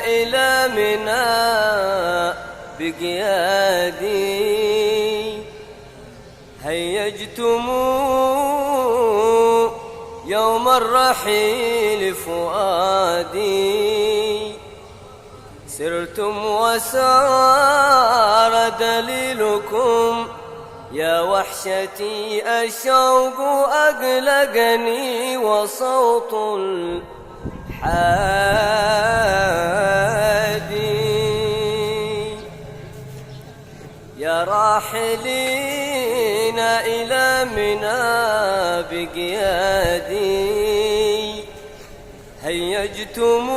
إلى منى بقيادي هيجتم يوم الرحيل فؤادي سرتم وسار دليلكم يا وحشتي الشوق أقلقني وصوت الحادي يا راحلين إلى منى بقيادي هيجتم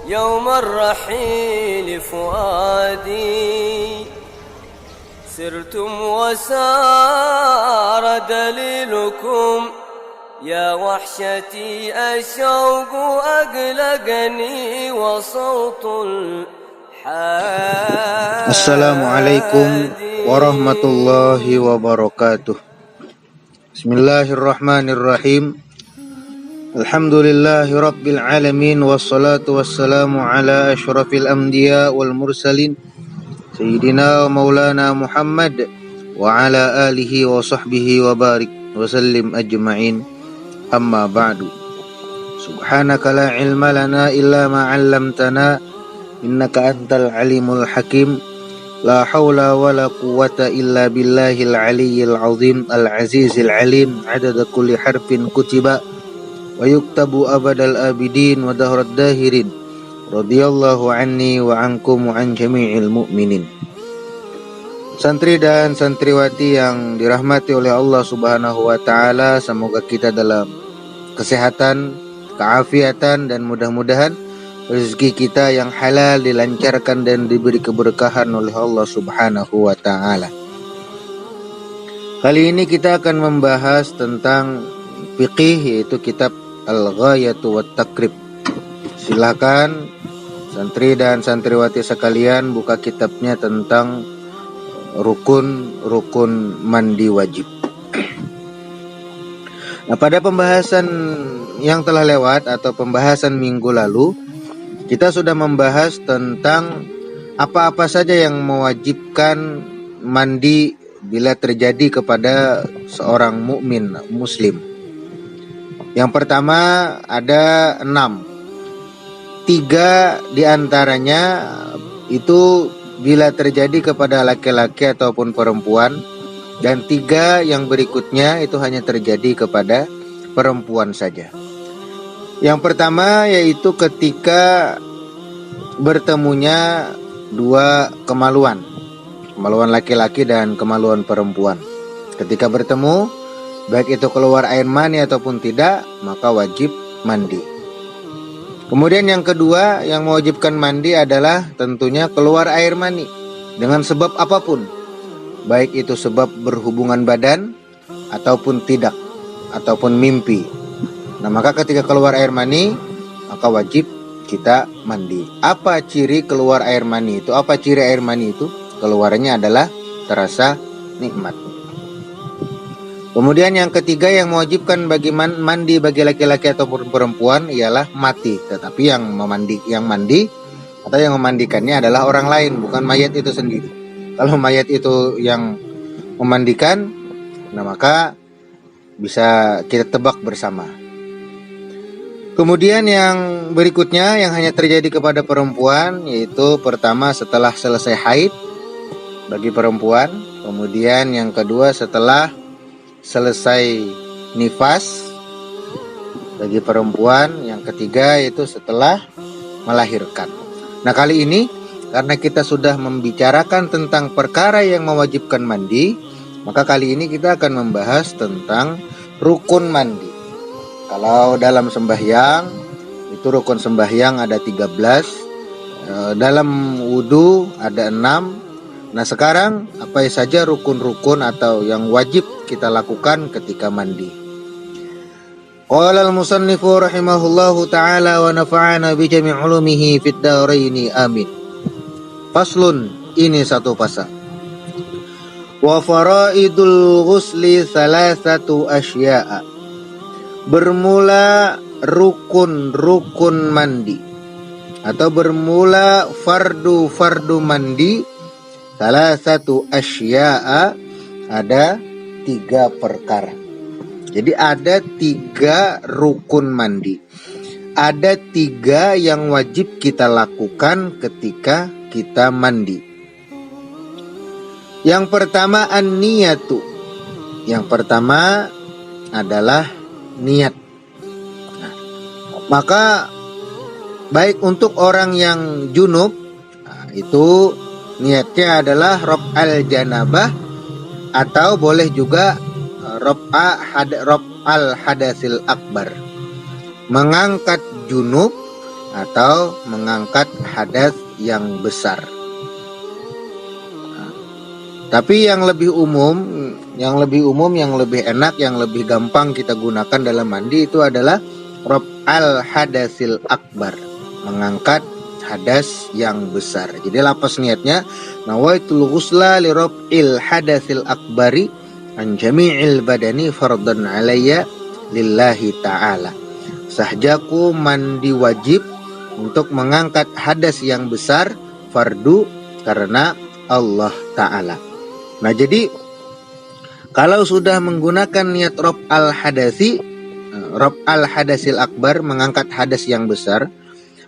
يوم الرحيل فؤادي سرتم وسار دليلكم يا وحشتي الشوق أقلقني وصوت الحادي. Assalamualaikum warahmatullahi wabarakatuh. Bismillahirrahmanirrahim. Alhamdulillahi rabbil alamin, wassalatu wassalamu ala asyrafil anbiya wal mursalin Sayyidina wa maulana Muhammad wa ala alihi wa sahbihi wa barik wa sallim ajma'in. Amma ba'du. Subhanaka la ilma lana illa ma 'allamtana innaka antal alimul hakim. La hawla wa la quwwata illa billahil aliyyil azim al-azizil alim. Adada kulli harfin kutiba wa yuktabu abadal abidin wa dahrad dahirin. Radiyallahu anni wa ankum wa an jami'il mu'minin. Santri dan santriwati yang dirahmati oleh Allah Subhanahu wa taala, semoga kita dalam kesehatan, keafiatan, dan mudah-mudahan rezeki kita yang halal dilancarkan dan diberi keberkahan oleh Allah Subhanahu wa taala. Kali ini kita akan membahas tentang fiqih, yaitu kitab Al-Ghayatu wat Taqrib. Silakan santri dan santriwati sekalian buka kitabnya tentang rukun mandi wajib. Nah, pada pembahasan yang telah lewat atau pembahasan minggu lalu, kita sudah membahas tentang apa-apa saja yang mewajibkan mandi bila terjadi kepada seorang mukmin muslim. Yang pertama ada 6. 3 diantaranya itu bila terjadi kepada laki-laki ataupun perempuan, dan 3 yang berikutnya itu hanya terjadi kepada perempuan saja. Yang pertama yaitu ketika bertemunya 2 kemaluan laki-laki dan kemaluan perempuan. Ketika bertemu, baik itu keluar air mani ataupun tidak, maka wajib mandi. Kemudian yang kedua yang mewajibkan mandi adalah tentunya keluar air mani dengan sebab apapun, baik itu sebab berhubungan badan ataupun tidak, ataupun mimpi. Nah, maka ketika keluar air mani, maka wajib kita mandi. Apa ciri keluar air mani itu? Apa ciri air mani itu? Keluarnya adalah terasa nikmat. Kemudian yang ketiga yang mewajibkan bagi mandi bagi laki-laki ataupun perempuan ialah mati. Tetapi yang mandi atau yang memandikannya adalah orang lain, bukan mayat itu sendiri. Kalau mayat itu yang memandikan, nah maka bisa kita tebak bersama. Kemudian yang berikutnya yang hanya terjadi kepada perempuan, yaitu pertama setelah selesai haid bagi perempuan. Kemudian yang kedua setelah selesai nifas bagi perempuan. Yang ketiga yaitu setelah melahirkan. Nah, kali ini karena kita sudah membicarakan tentang perkara yang mewajibkan mandi, maka kali ini kita akan membahas tentang rukun mandi. Kalau dalam sembahyang itu rukun sembahyang ada 13, dalam wudu ada 6. Nah, sekarang apa saja rukun-rukun atau yang wajib kita lakukan ketika mandi? Qala al-musannifu rahimahullahu ta'ala wa nafa'ana bi jami' ulumihi fid dharaini amin. Faslun, ini satu pasal. Wa faraidul ghusli salasatu asya'a. Bermula rukun-rukun mandi atau bermula fardu mandi, salah satu asya'a, ada 3 perkara. Jadi ada 3 rukun mandi. Ada 3 yang wajib kita lakukan ketika kita mandi. Yang pertama an-niyatu. Yang pertama adalah niat. Nah, maka baik untuk orang yang junub, itu niatnya adalah raf'al janabah, atau boleh juga raf'al hadasil akbar, mengangkat junub atau mengangkat hadas yang besar. Tapi yang lebih umum, yang lebih enak, yang lebih gampang kita gunakan dalam mandi itu adalah raf'al hadasil akbar, mengangkat hadas yang besar. Jadi lapas niatnya nawaitul ghusla li raf'il hadasil akbari an jami'il badani fardan alayya lillahi ta'ala. Sahjaku mandi wajib untuk mengangkat hadas yang besar, fardu karena Allah Ta'ala. Nah, jadi kalau sudah menggunakan niat raf'al hadasil akbar, mengangkat hadas yang besar,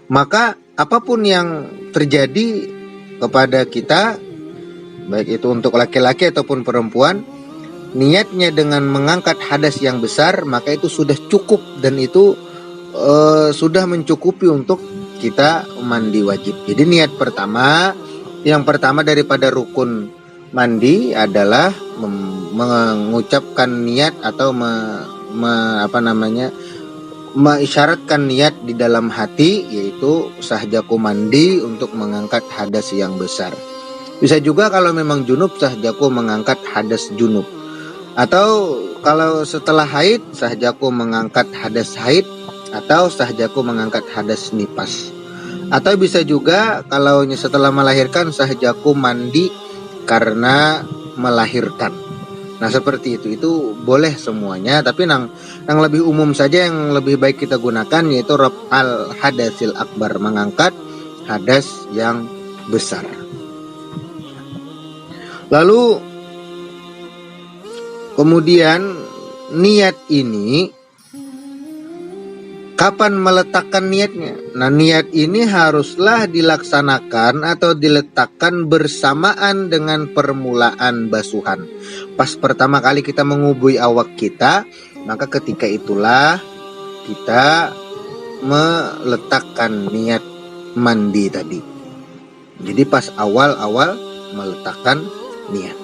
maka apapun yang terjadi kepada kita, baik itu untuk laki-laki ataupun perempuan, niatnya dengan mengangkat hadas yang besar, maka itu sudah cukup, dan itu sudah mencukupi untuk kita mandi wajib. Jadi niat pertama, yang pertama daripada rukun mandi adalah mengucapkan niat atau mengisyaratkan niat di dalam hati, yaitu sahjaku mandi untuk mengangkat hadas yang besar. Bisa juga kalau memang junub, sahjaku mengangkat hadas junub. Atau kalau setelah haid, sahjaku mengangkat hadas haid, atau sahjaku mengangkat hadas nipas. Atau bisa juga kalau setelah melahirkan, sahjaku mandi karena melahirkan. Nah, seperti itu boleh semuanya, tapi yang lebih umum saja, yang lebih baik kita gunakan, yaitu raf'al hadasil akbar, mengangkat hadas yang besar. Lalu kemudian niat ini kapan meletakkan niatnya? Nah, niat ini haruslah dilaksanakan atau diletakkan bersamaan dengan permulaan basuhan. Pas pertama kali kita mengubui awak kita, maka ketika itulah kita meletakkan niat mandi tadi. Jadi pas awal-awal meletakkan niat.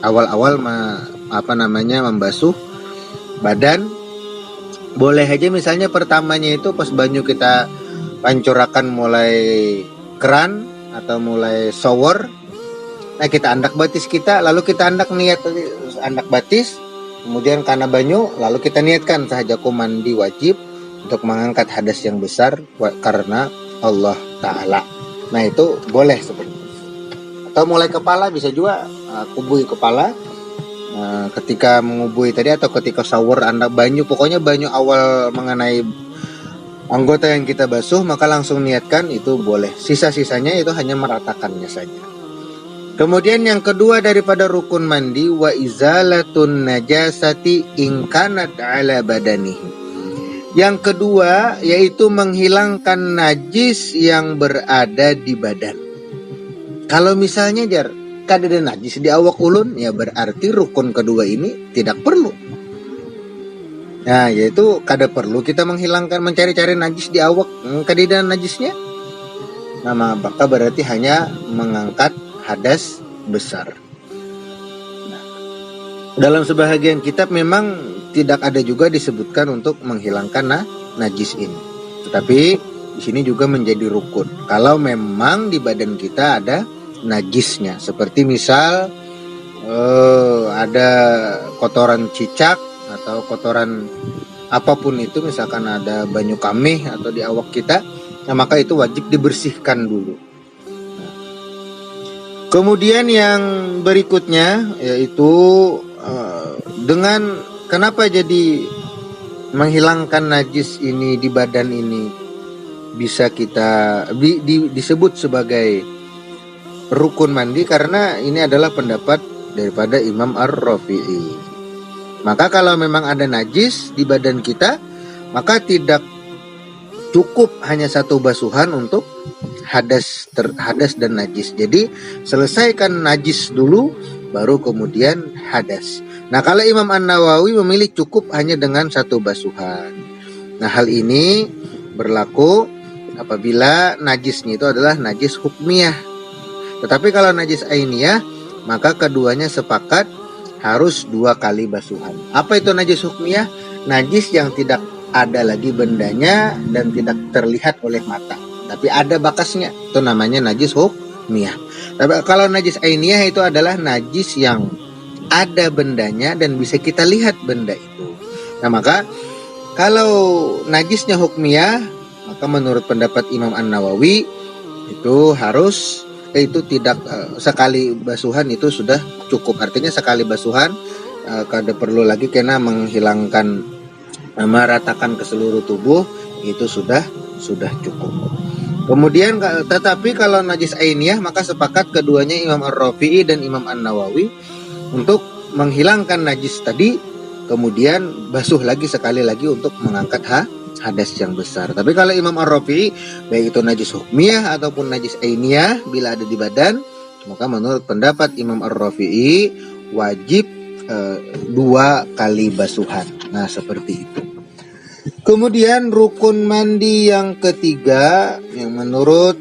Awal-awal membasuh badan. Boleh aja misalnya pertamanya itu pas banyu kita pancurakan mulai keran atau mulai shower. Nah, kita andak batis kita, lalu kita andak niat andak batis, kemudian karena banyu, lalu kita niatkan sahjaku mandi wajib untuk mengangkat hadas yang besar karena Allah Ta'ala. Nah, itu boleh seperti itu. Atau mulai kepala, bisa juga kubui kepala. Ketika mengubui tadi atau ketika shower anda banyu, pokoknya banyu awal mengenai anggota yang kita basuh, maka langsung niatkan, itu boleh. Sisa-sisanya itu hanya meratakannya saja. Kemudian yang kedua daripada rukun mandi, wa izalatun najasati in kanat ala badanihi. Yang kedua yaitu menghilangkan najis yang berada di badan. Kalau misalnya kada ada najis di awak ulun, ya berarti rukun kedua ini tidak perlu. Nah, yaitu kada perlu kita menghilangkan, mencari-cari najis di awak, kada ada najisnya. Nah, maka berarti hanya mengangkat hadas besar. Nah, dalam sebahagian kitab memang tidak ada juga disebutkan untuk menghilangkan najis ini. Tetapi di sini juga menjadi rukun. Kalau memang di badan kita ada najisnya, seperti misal ada kotoran cicak atau kotoran apapun itu, misalkan ada banyu kamih atau di awak kita, nah maka itu wajib dibersihkan dulu. Kemudian yang berikutnya yaitu dengan kenapa jadi menghilangkan najis ini di badan ini bisa kita disebut sebagai rukun mandi, karena ini adalah pendapat daripada Imam Ar-Rafi'i. Maka kalau memang ada najis di badan kita, maka tidak cukup hanya satu basuhan untuk hadas dan najis. Jadi selesaikan najis dulu, baru kemudian hadas. Nah, kalau Imam An-Nawawi memilih cukup hanya dengan satu basuhan. Nah, hal ini berlaku apabila najisnya itu adalah najis hukmiyah. Tetapi kalau najis ainiyah, maka keduanya sepakat harus 2 kali basuhan. Apa itu najis hukmiyah? Najis yang tidak ada lagi bendanya dan tidak terlihat oleh mata, tapi ada bakasnya, itu namanya najis hukmiyah. Tapi kalau najis ainiyah itu adalah najis yang ada bendanya dan bisa kita lihat benda itu. Nah, maka kalau najisnya hukmiyah, maka menurut pendapat Imam An-Nawawi itu harus tidak sekali basuhan itu sudah cukup. Artinya sekali basuhan kada perlu lagi karena menghilangkan, meratakan ke seluruh tubuh, itu sudah cukup. Kemudian tetapi kalau najis ainiyah, maka sepakat keduanya, Imam Ar-Rafi'i dan Imam An-Nawawi, untuk menghilangkan najis tadi, kemudian basuh lagi sekali lagi untuk mengangkat hadas yang besar. Tapi kalau Imam Ar-Rafi'i, baik itu najis hukmiyah ataupun najis ainiyah, bila ada di badan, maka menurut pendapat Imam Ar-Rafi'i wajib 2 kali basuhan. Nah, seperti itu. Kemudian rukun mandi yang ketiga yang menurut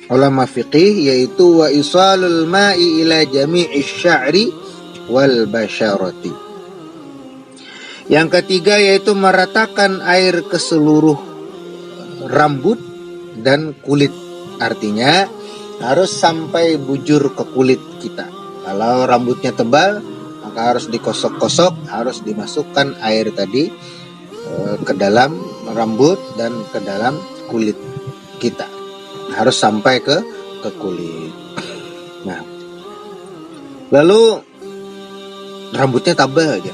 ulama fiqih, yaitu wa isalul ma'i ila jami'i sya'ri wal basyarati. Yang ketiga yaitu meratakan air ke seluruh rambut dan kulit. Artinya harus sampai bujur ke kulit kita. Kalau rambutnya tebal, maka harus dikosok-kosok, harus dimasukkan air tadi ke dalam rambut dan ke dalam kulit kita. Harus sampai ke kulit. Nah, lalu rambutnya tebal aja,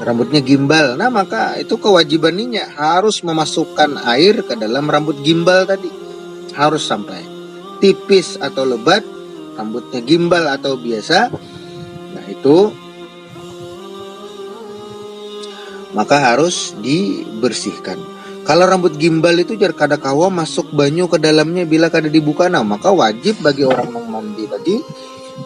rambutnya gimbal, nah maka itu kewajibannya harus memasukkan air ke dalam rambut gimbal tadi, harus sampai. Tipis atau lebat, rambutnya gimbal atau biasa, nah itu maka harus dibersihkan. Kalau rambut gimbal itu jar kada kawa masuk banyu ke dalamnya bila kada dibuka, nah maka wajib bagi orang yang mandi tadi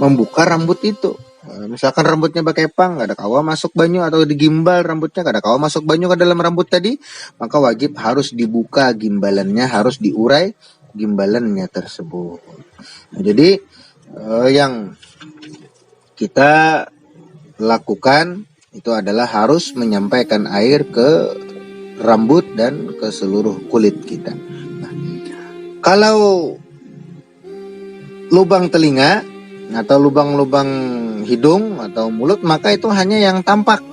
membuka rambut itu. Misalkan rambutnya bakepang, kada kawa masuk banyu, atau digimbal rambutnya kada kawa masuk banyu ke dalam rambut tadi, maka wajib harus dibuka gimbalannya, harus diurai gimbalannya tersebut. Nah, jadi yang kita lakukan itu adalah harus menyampaikan air ke rambut dan ke seluruh kulit kita. Nah, kalau lubang telinga atau lubang-lubang hidung atau mulut, maka itu hanya yang tampak.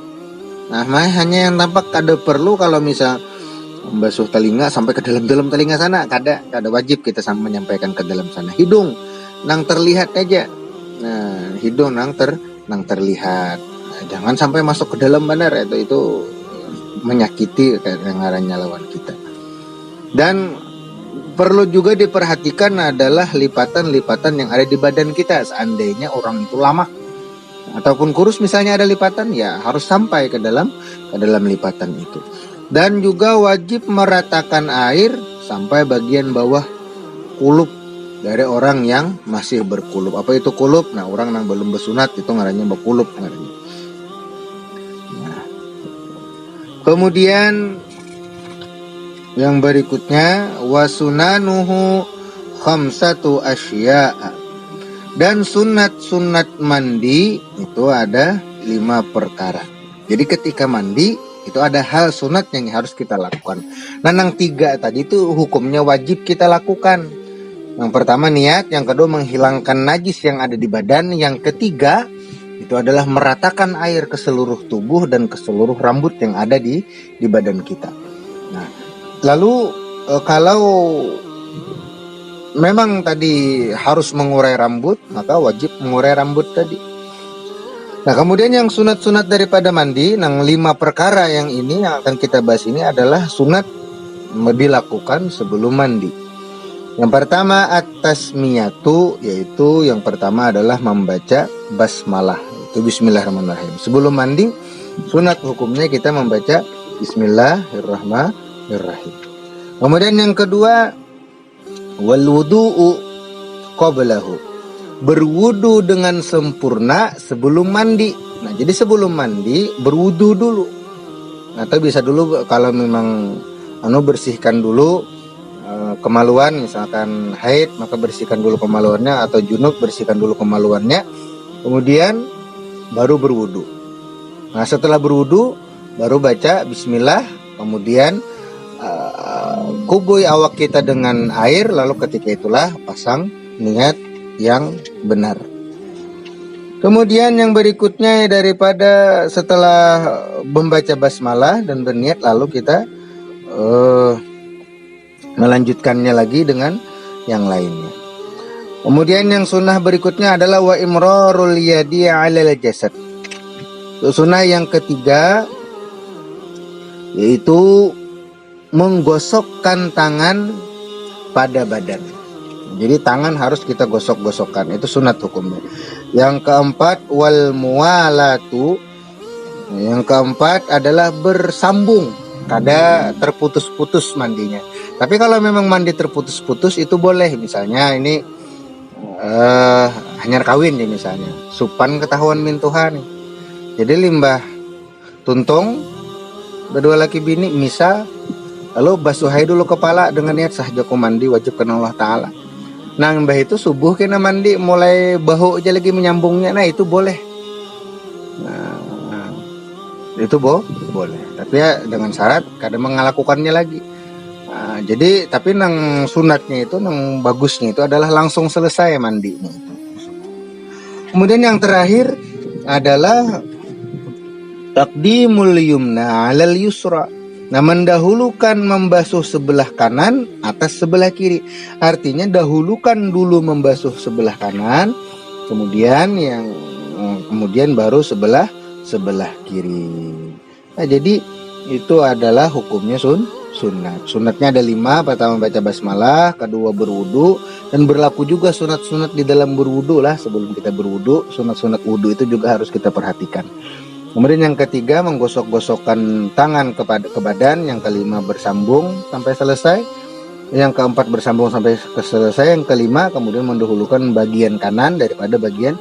Nah, hanya yang tampak, kada perlu kalau misal membasuh telinga sampai ke dalam telinga sana, kada wajib kita menyampaikan ke dalam sana. Hidung nang terlihat aja. Nah, hidung nang terlihat. Nah, jangan sampai masuk ke dalam benar, itu menyakiti ngarannya lawan kita. Dan perlu juga diperhatikan adalah lipatan-lipatan yang ada di badan kita. Seandainya orang itu lama ataupun kurus misalnya ada lipatan, ya harus sampai ke dalam lipatan itu. Dan juga wajib meratakan air sampai bagian bawah kulup dari orang yang masih berkulup. Apa itu kulup? Nah, orang yang belum bersunat itu ngarannya berkulup ngarannya. Nah, kemudian yang berikutnya wasunanuhu khamsatu asya'a, dan sunat-sunat mandi itu ada 5 perkara. Jadi ketika mandi itu ada hal sunat yang harus kita lakukan. Nah, yang 3 tadi itu hukumnya wajib kita lakukan. Yang pertama niat, yang kedua menghilangkan najis yang ada di badan, yang ketiga itu adalah meratakan air ke seluruh tubuh dan ke seluruh rambut yang ada di badan kita. Nah, lalu kalau memang tadi harus mengurai rambut, maka wajib mengurai rambut tadi. Nah, kemudian yang sunat-sunat daripada mandi, yang 5 perkara yang ini yang akan kita bahas ini adalah sunat dilakukan sebelum mandi. Yang pertama at-tasmiyatu, yaitu yang pertama adalah membaca basmalah, itu bismillahirrahmanirrahim. Sebelum mandi, sunat hukumnya kita membaca bismillahirrahmanirrahim. Kemudian yang kedua, wal wudu'u qablahu, berwudu dengan sempurna sebelum mandi. Nah, jadi sebelum mandi berwudu dulu. Atau bisa dulu kalau memang bersihkan dulu kemaluan, misalkan haid maka bersihkan dulu kemaluannya, atau junub bersihkan dulu kemaluannya, kemudian baru berwudu. Nah, setelah berwudu baru baca bismillah, kemudian kubui awak kita dengan air, lalu ketika itulah pasang niat yang benar. Kemudian yang berikutnya daripada setelah membaca basmalah dan berniat, lalu kita melanjutkannya lagi dengan yang lainnya. Kemudian yang sunnah berikutnya adalah wa imrarul yadi 'alal jasad. Sunnah yang ketiga yaitu menggosokkan tangan pada badan. Jadi tangan harus kita gosok-gosokkan, itu sunat hukumnya. Yang keempat wal muwalatu. Yang keempat adalah bersambung, kada terputus-putus mandinya. Tapi kalau memang mandi terputus-putus itu boleh, misalnya ini hanyar kawin ya, misalnya supan ketahuan min Tuhan. Jadi limbah tuntung berdua laki bini misal, lalu basuhai dulu kepala dengan niat sah joko mandi wajib kena Allah Ta'ala. Nah, mbah itu subuh kena mandi mulai bahu aja lagi menyambungnya, nah itu boleh. Nah, itu boleh. Tapi ya dengan syarat kadang mengalakukannya lagi. Nah, jadi tapi nang sunatnya itu, nang bagusnya itu adalah langsung selesai mandinya. Kemudian yang terakhir adalah taqdimul yumna 'alal yusra. Nah, mendahulukan membasuh sebelah kanan atas sebelah kiri. Artinya dahulukan dulu membasuh sebelah kanan, kemudian baru sebelah kiri. Nah, jadi itu adalah hukumnya sunat. Sunatnya ada 5. Pertama baca basmalah, kedua berwudu, dan berlaku juga sunat-sunat di dalam berwudu lah. Sebelum kita berwudu, sunat-sunat wudu itu juga harus kita perhatikan. Kemudian yang ketiga menggosok-gosokkan tangan ke badan. Yang kelima bersambung sampai selesai. Yang keempat bersambung sampai selesai. Yang kelima kemudian mendahulukan bagian kanan daripada bagian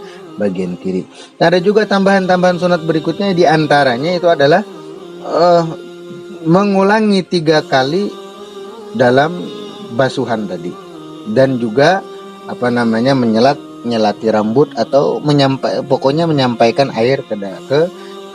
kiri. Nah, ada juga tambahan-tambahan sunat berikutnya, di antaranya itu adalah mengulangi 3 kali dalam basuhan tadi, dan juga nyelati rambut atau menyampaikan air ke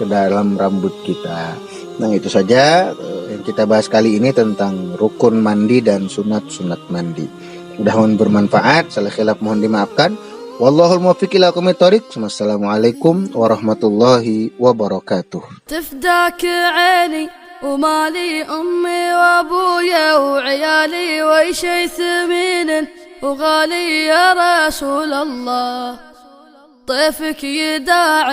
dalam rambut kita. Nah, itu saja yang kita bahas kali ini tentang rukun mandi dan sunat-sunat mandi. Mudah-mudahan bermanfaat. Salah khilaf mohon dimaafkan. Wallahul muwaffiq ila aqwamit thoriq. Wassalamualaikum warahmatullahi wabarakatuh. تفداك عيني ومالي أمي وأبويا وعيالي وشي ثمين وغالي يا رسول الله طيفك يداعي